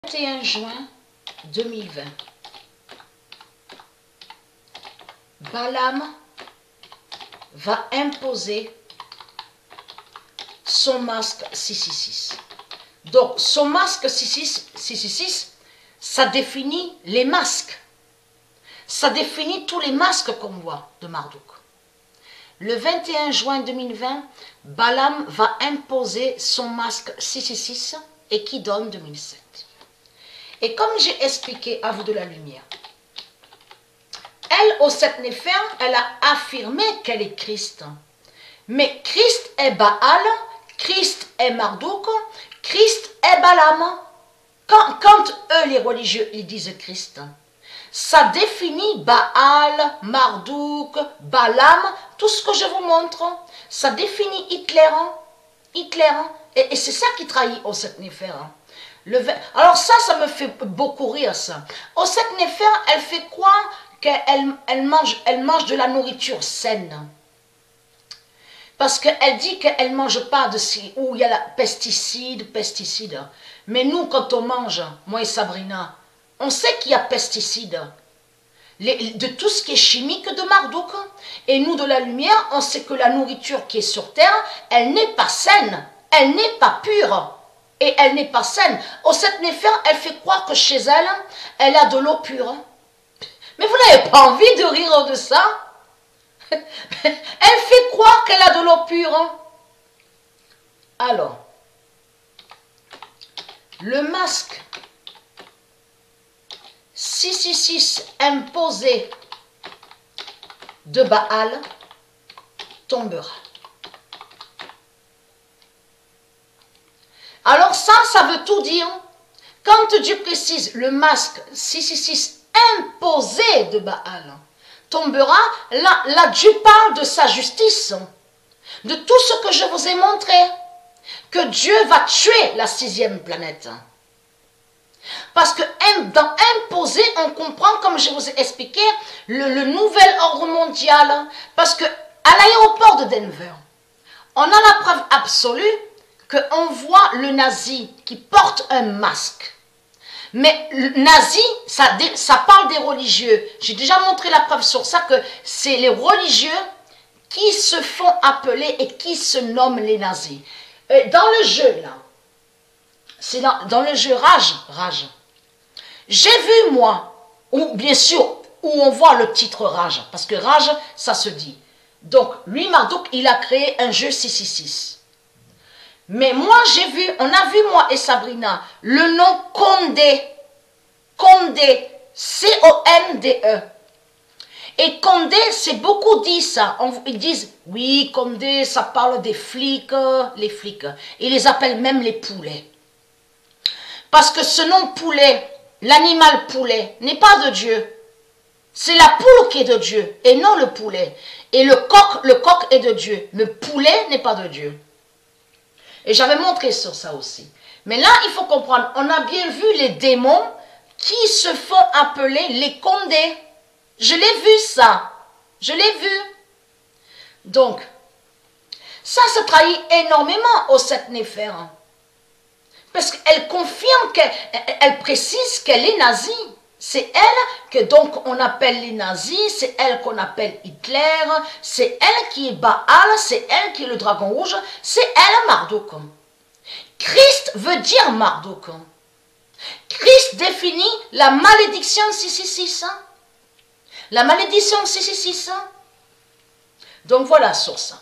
21 juin 2020, Balaam va imposer son masque 666. Donc, son masque 666, ça définit les masques. Ça définit tous les masques qu'on voit de Marduk. Le 21 juin 2020, Balaam va imposer son masque 666 et qui donne 2007. Et comme j'ai expliqué à vous de la lumière, elle, au 7 Népher, elle a affirmé qu'elle est Christ. Mais Christ est Baal, Christ est Marduk, Christ est Balaam. Quand eux, les religieux, ils disent Christ, ça définit Baal, Marduk, Balaam, tout ce que je vous montre. Ça définit Hitler. Et c'est ça qui trahit au 7 Népher. Alors ça me fait beaucoup rire, ça. Au 7 Népher, elle fait croire qu'elle mange de la nourriture saine. Parce qu'elle dit qu'elle ne mange pas de où il y a la pesticides. Mais nous, quand on mange, moi et Sabrina, on sait qu'il y a pesticides. De tout ce qui est chimique de Marduk. Et nous, de la lumière, on sait que la nourriture qui est sur terre, elle n'est pas saine. Elle n'est pas pure. Et elle n'est pas saine. Au 7 Népher, elle fait croire que chez elle, elle a de l'eau pure. Mais vous n'avez pas envie de rire de ça? Elle fait croire qu'elle a de l'eau pure. Alors, le masque 666 imposé de Baal tombera. Alors ça veut tout dire. Quand Dieu précise le masque 666 imposé de Baal tombera, là Dieu parle de sa justice, de tout ce que je vous ai montré, que Dieu va tuer la 6e planète. Parce que dans imposer, on comprend, comme je vous ai expliqué, le nouvel ordre mondial. Parce que à l'aéroport de Denver, on a la preuve absolue qu'on voit le nazi qui porte un masque. Mais le nazi, ça parle des religieux. J'ai déjà montré la preuve sur ça, que c'est les religieux qui se font appeler et qui se nomment les nazis. Dans le jeu, là, c'est dans le jeu Rage. J'ai vu, moi, ou bien sûr, où on voit le titre Rage, parce que Rage, ça se dit. Donc, lui, Marduk, il a créé un jeu 666. Mais moi, on a vu, moi et Sabrina, le nom Condé. Condé, C-O-N-D-E. Et Condé, c'est beaucoup dit ça. Ils disent, oui, Condé, ça parle des flics, les flics. Ils les appellent même les poulets. Parce que ce nom poulet, l'animal poulet, n'est pas de Dieu. C'est la poule qui est de Dieu, et non le poulet. Et le coq est de Dieu. Le poulet n'est pas de Dieu. Et j'avais montré sur ça aussi. Mais là, il faut comprendre, on a bien vu les démons qui se font appeler les condés. Je l'ai vu ça. Je l'ai vu. Donc, ça se trahit énormément au 7 Népher. Parce qu'elle confirme, elle précise qu'elle est nazie. C'est elle que donc on appelle les nazis, c'est elle qu'on appelle Hitler, c'est elle qui est Baal, c'est elle qui est le dragon rouge, c'est elle Marduk. Christ veut dire Marduk. Christ définit la malédiction 666. La malédiction 666. Donc voilà sur ça.